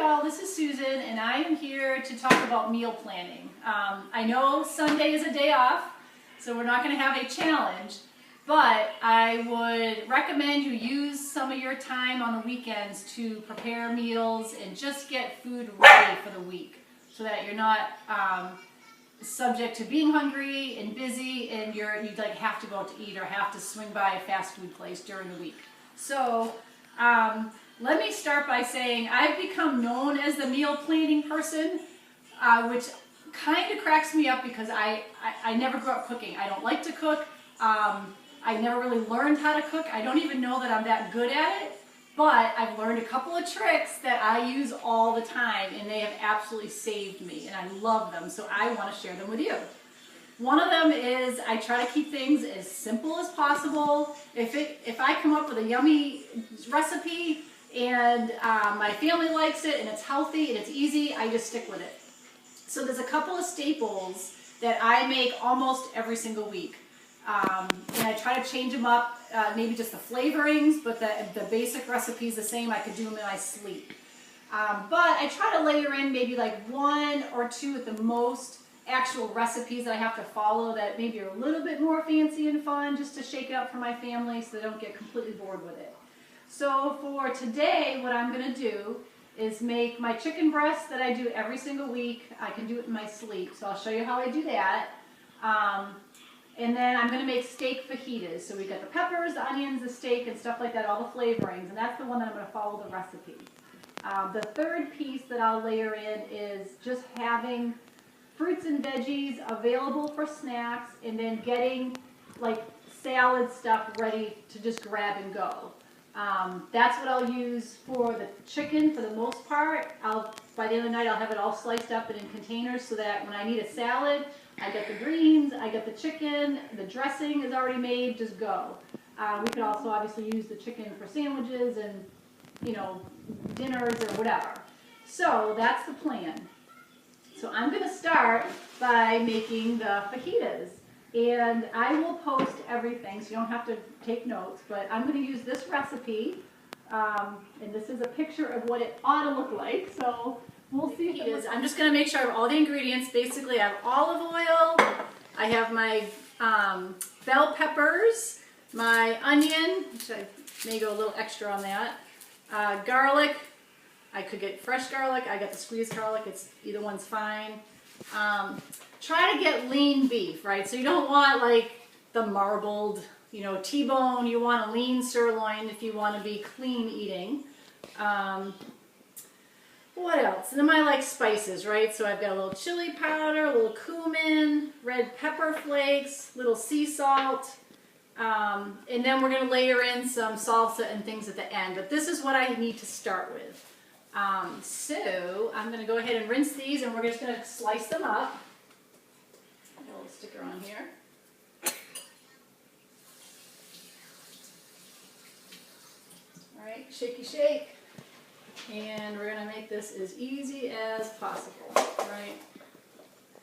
all, this is Susan, and I am here to talk about meal planning. I know Sunday is a day off, so we're not going to have a challenge, but I would recommend you use some of your time on the weekends to prepare meals and just get food ready for the week so that you're not subject to being hungry and busy and you like have to go out to eat or have to swing by a fast food place during the week. So let me start by saying I've become known as the meal planning person, which kind of cracks me up because I never grew up cooking. I don't like to cook. I never really learned how to cook. I don't even know that I'm that good at it, but I've learned a couple of tricks that I use all the time, and they have absolutely saved me, and I love them, so I want to share them with you. One of them is I try to keep things as simple as possible. If I come up with a yummy recipe and my family likes it and it's healthy and it's easy, I just stick with it. So there's a couple of staples that I make almost every single week. And I try to change them up, maybe just the flavorings, but the basic recipe is the same. I could do them in my sleep. But I try to layer in maybe like one or two at the most actual recipes that I have to follow that maybe are a little bit more fancy and fun just to shake it up for my family so they don't get completely bored with it. So for today, what I'm going to do is make my chicken breast that I do every single week. I can do it in my sleep, so I'll show you how I do that. And then I'm going to make steak fajitas. So we got the peppers, the onions, the steak, and stuff like that, all the flavorings, and that's the one that I'm going to follow the recipe. The third piece that I'll layer in is just having fruits and veggies available for snacks, and then getting like salad stuff ready to just grab and go. That's what I'll use for the chicken for the most part. By the end of the night, I'll have it all sliced up and in containers so that when I need a salad, I get the greens, I get the chicken, the dressing is already made, just go. We could also obviously use the chicken for sandwiches and, dinners or whatever. So that's the plan. So I'm going to start by making the fajitas. And I will post everything, so you don't have to take notes, but I'm going to use this recipe. And this is a picture of what it ought to look like. So we'll see if it is. I'm just going to make sure I have all the ingredients. Basically, I have olive oil, I have my bell peppers, my onion, which I may go a little extra on that, garlic. I could get fresh garlic. I got the squeezed garlic. Either one's fine. Try to get lean beef, right? So you don't want like the marbled, T-bone. You want a lean sirloin if you want to be clean eating. What else? And then my spices, right? So I've got a little chili powder, a little cumin, red pepper flakes, little sea salt. And then we're going to layer in some salsa and things at the end. But this is what I need to start with. So I'm going to go ahead and rinse these, and we're just going to slice them up. A little sticker on here. All right, shaky shake. And we're going to make this as easy as possible, right?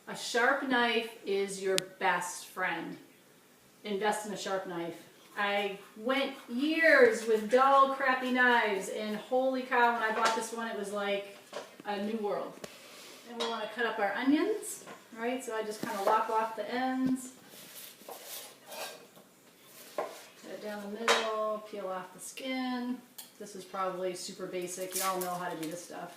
A sharp knife is your best friend. Invest in a sharp knife. I went years with dull, crappy knives, and holy cow, when I bought this one, it was like a new world. And we want to cut up our onions, right? So I just kind of lop off the ends, cut it down the middle, peel off the skin. This is probably super basic. You all know how to do this stuff.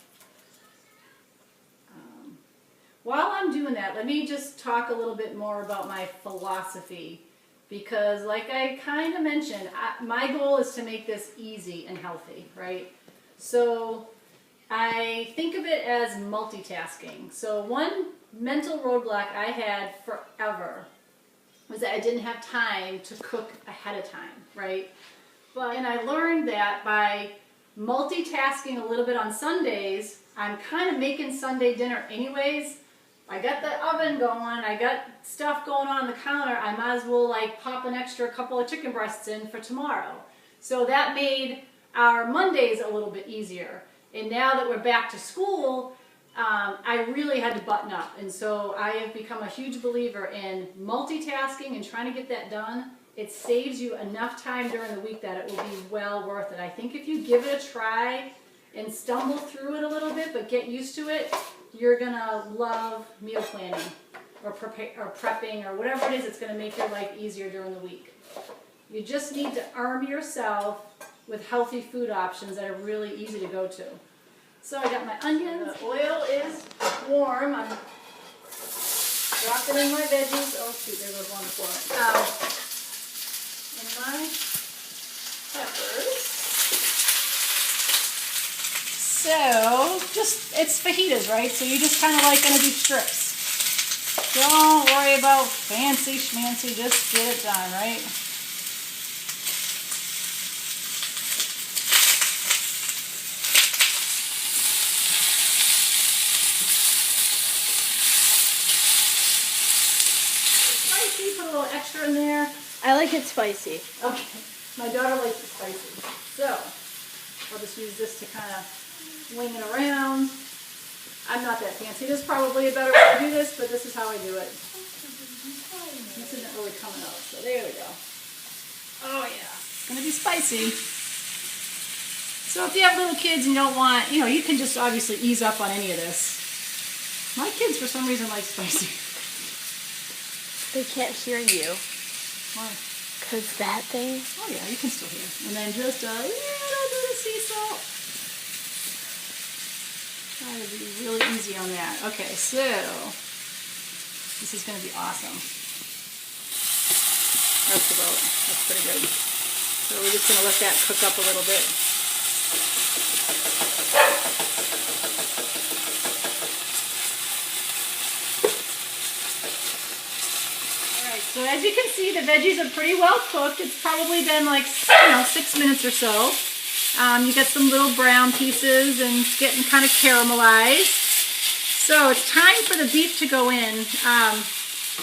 While I'm doing that, let me just talk a little bit more about my philosophy. Because like I kind of mentioned, my goal is to make this easy and healthy, right? So I think of it as multitasking. So one mental roadblock I had forever was that I didn't have time to cook ahead of time, right? And I learned that by multitasking a little bit on Sundays, I'm kind of making Sunday dinner anyways. I got the oven going, I got stuff going on the counter, I might as well pop an extra couple of chicken breasts in for tomorrow. So that made our Mondays a little bit easier. And now that we're back to school, I really had to button up. And so I have become a huge believer in multitasking and trying to get that done. It saves you enough time during the week that it will be well worth it. I think if you give it a try, and stumble through it a little bit, but get used to it, you're gonna love meal planning or prepping or whatever it is that's gonna make your life easier during the week. You just need to arm yourself with healthy food options that are really easy to go to. So I got my onions, the oil is warm, I'm dropping in my veggies. Oh shoot, there goes one before. And my peppers. So, it's fajitas, right? So you just kind of like gonna do strips. Don't worry about fancy schmancy, just get it done, right? Spicy, put a little extra in there. I like it spicy. Okay, my daughter likes it spicy. So, I'll just use this to kind of wing it around. I'm not that fancy. There's probably a better way to do this, but this is how I do it. This isn't really coming out, so there we go. Oh yeah, it's gonna be spicy. So if you have little kids and you don't want, you can just obviously ease up on any of this. My kids, for some reason, like spicy. They can't hear you. Why? Because that thing. Oh yeah, you can still hear. And then just a little bit of sea salt. Try to be really easy on that. Okay, so this is going to be awesome. That's pretty good. So we're just going to let that cook up a little bit. Alright, so as you can see, the veggies are pretty well cooked. It's probably been like, 6 minutes or so. You get some little brown pieces and it's getting kind of caramelized. So it's time for the beef to go in.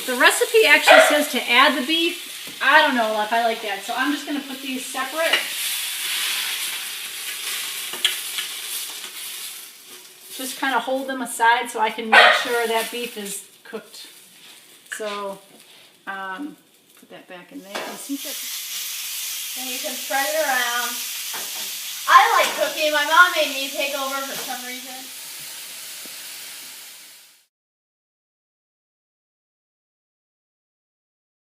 The recipe actually says to add the beef. I don't know if I like that, so I'm just going to put these separate. Just kind of hold them aside so I can make sure that beef is cooked. So put that back in there. And you can spread it around. I like cooking. My mom made me take over for some reason.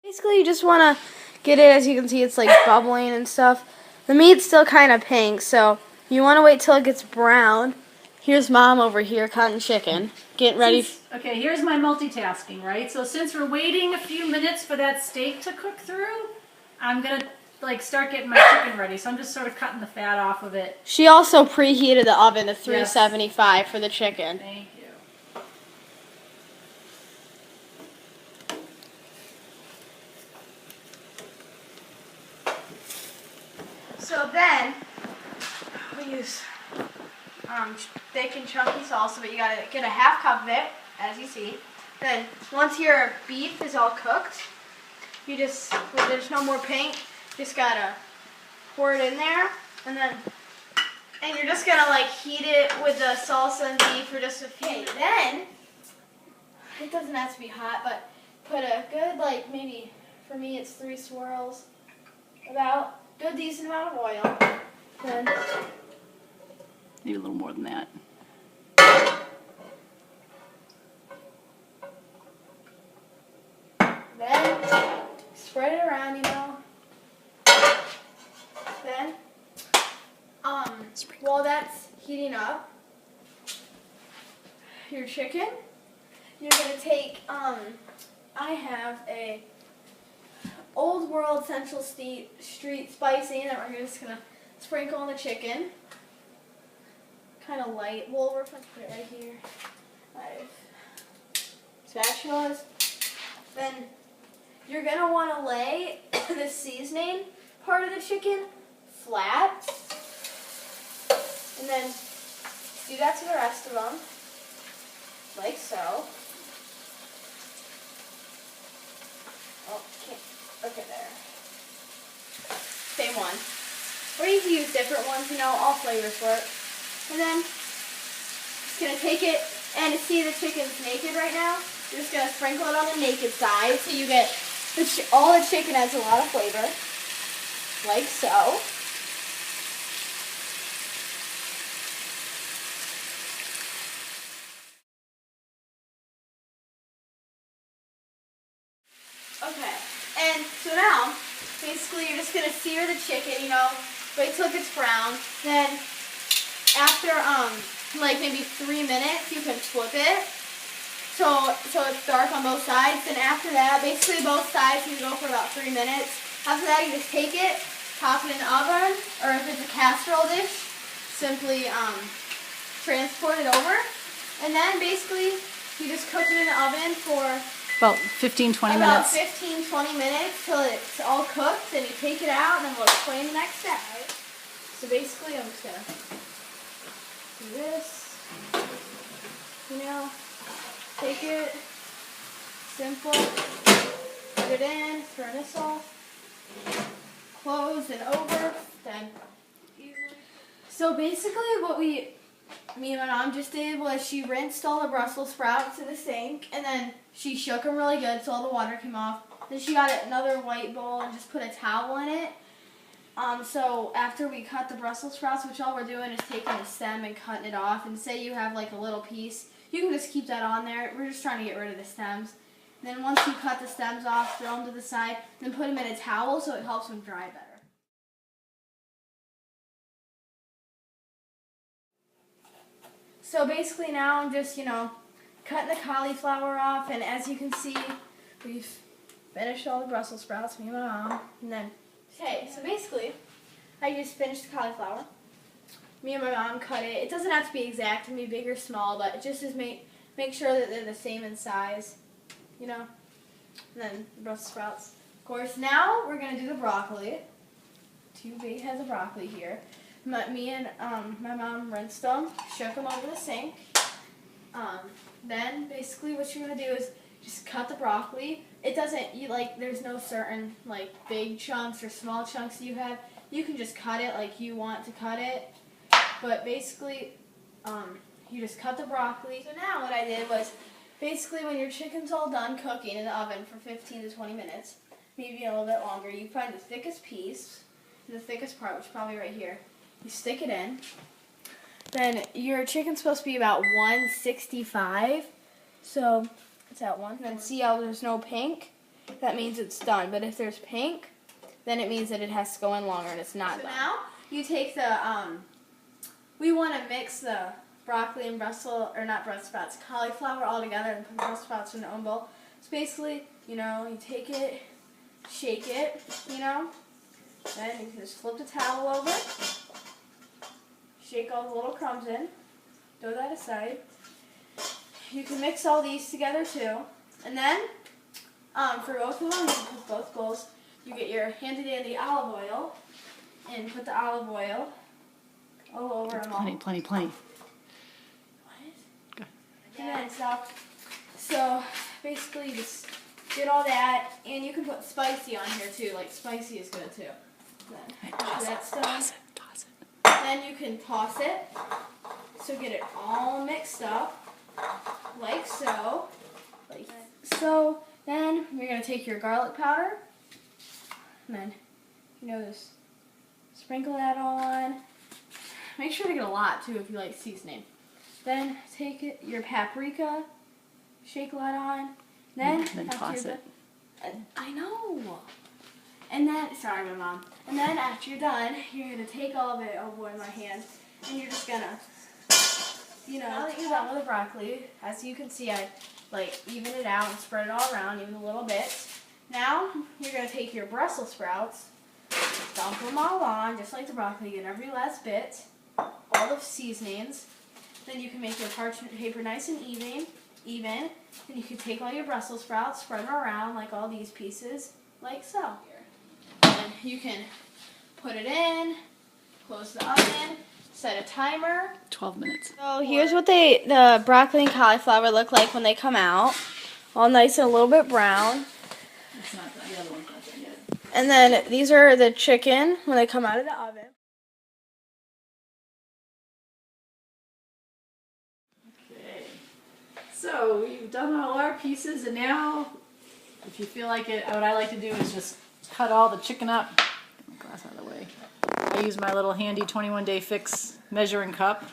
Basically, you just want to get it, as you can see, it's like bubbling and stuff. The meat's still kind of pink, so you want to wait till it gets brown. Here's Mom over here cutting chicken, getting ready. Okay, here's my multitasking, right? So since we're waiting a few minutes for that steak to cook through, I'm going to start getting my chicken ready. So I'm just sort of cutting the fat off of it. She also preheated the oven to 375 for the chicken. Thank you. So then, we use thick and chunky salsa, but you gotta get a half cup of it, as you see. Then, once your beef is all cooked, when there's no more pink, just gotta pour it in there, and you're just gonna heat it with the salsa and beef for just a few minutes. Then, it doesn't have to be hot, but put a good, maybe, for me it's 3 swirls, about good decent amount of oil. Then maybe a little more than that. Then spread it around, Then while that's heating up your chicken, you're gonna take I have a Old World Central Street spicy that we're just gonna sprinkle on the chicken. Kind of light. Well, we're gonna put it right here. I have spatulas. Then you're gonna want to lay the seasoning part of the chicken flat, and then do that to the rest of them, like so. Oh, can't. Okay, there. Same one. Or you can use different ones, all flavors work. And then, just going to take it, and to see the chicken's naked right now, you're just going to sprinkle it on the naked side so you get, all the chicken has a lot of flavor, like so. gonna sear the chicken, you know, wait till it gets brown. Then after like maybe 3 minutes, you can flip it. So it's dark on both sides. Then after that, basically both sides you go for about 3 minutes. After that, you just take it, pop it in the oven, or if it's a casserole dish, simply transport it over. And then basically you just cook it in the oven for About 15-20 about minutes. 15-20 minutes till it's all cooked. Then you take it out, and then we'll explain the next step. Right? So basically, I'm just gonna do this. You know, take it, simple, put it in, turn this off, close and over, then easily. So basically what me and my mom just did was she rinsed all the Brussels sprouts in the sink, and then she shook them really good so all the water came off. Then she got another white bowl and just put a towel in it. So after we cut the Brussels sprouts, which all we're doing is taking the stem and cutting it off, and say you have like a little piece, you can just keep that on there. We're just trying to get rid of the stems. And then once you cut the stems off, throw them to the side, then put them in a towel so it helps them dry better. So basically now I'm just, cutting the cauliflower off, and as you can see, we've finished all the Brussels sprouts, me and my mom, and then, okay, so basically, I just finished the cauliflower. Me and my mom cut it. It doesn't have to be exact, it can be big or small, but it just is make sure that they're the same in size, and then the Brussels sprouts. Of course, now we're going to do the broccoli. 2 big heads of broccoli here. Me and my mom rinsed them, shook them over the sink. Then basically what you're going to do is just cut the broccoli. It doesn't, there's no certain big chunks or small chunks you have. You can just cut it like you want to cut it. But basically, you just cut the broccoli. So now what I did was, basically when your chicken's all done cooking in the oven for 15 to 20 minutes, maybe a little bit longer, you find the thickest piece, the thickest part, which is probably right here. You stick it in. Then your chicken's supposed to be about 165. So it's at 1. Then see how there's no pink? That means it's done. But if there's pink, then it means that it has to go in longer and it's not done. So now you take the, we want to mix the broccoli and cauliflower all together and put the Brussels sprouts in their own bowl. So basically, you take it, shake it, then you can just flip the towel over, shake all the little crumbs in, throw that aside. You can mix all these together too. And then, for both of them, you can put both bowls. You get your handy dandy olive oil, and put the olive oil all over them all. Plenty. What? Good. And then so basically you just did all that, and you can put spicy on here too. Spicy is good too. Then that's done. Toss it. Then you can toss it. So get it all mixed up, like so. So then you're gonna take your garlic powder, and then just sprinkle that on. Make sure to get a lot too if you like seasoning. Then take your paprika, shake a lot on. Then toss it. I know. And then, sorry, my mom. And then after you're done, you're gonna take all of it. Oh boy, my hand. And you're just gonna, now that you're done with the broccoli, as you can see, I even it out and spread it all around, even a little bit. Now you're gonna take your Brussels sprouts, dump them all on, just like the broccoli, get every last bit, all the seasonings. Then you can make your parchment paper nice and even. Then you can take all your Brussels sprouts, spread them around like all these pieces, like so. And you can put it in, close the oven, set a timer. 12 minutes. So here's what the broccoli and cauliflower look like when they come out. All nice and a little bit brown. It's not done. The other one's not done yet. And then these are the chicken when they come out of the oven. Okay. So we've done all our pieces, and now, if you feel like it, what I like to do is just cut all the chicken up. Get my glass out of the way. I use my little handy 21-day fix measuring cup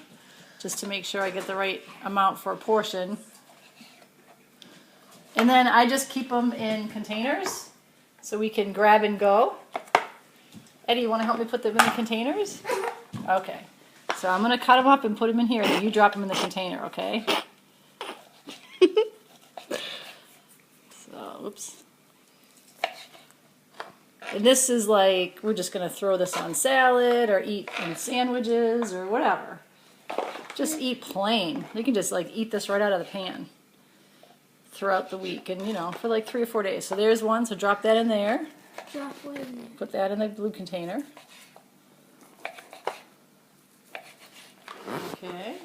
just to make sure I get the right amount for a portion. And then I just keep them in containers so we can grab and go. Eddie, you want to help me put them in the containers? Okay. So I'm going to cut them up and put them in here, and you drop them in the container, okay? So, oops. And this is like, we're just going to throw this on salad or eat in sandwiches or whatever. Just eat plain. You can just like eat this right out of the pan throughout the week and, you know, for like 3 or 4 days. So there's one, so drop that in there. Drop one in there. Put that in the blue container. Okay.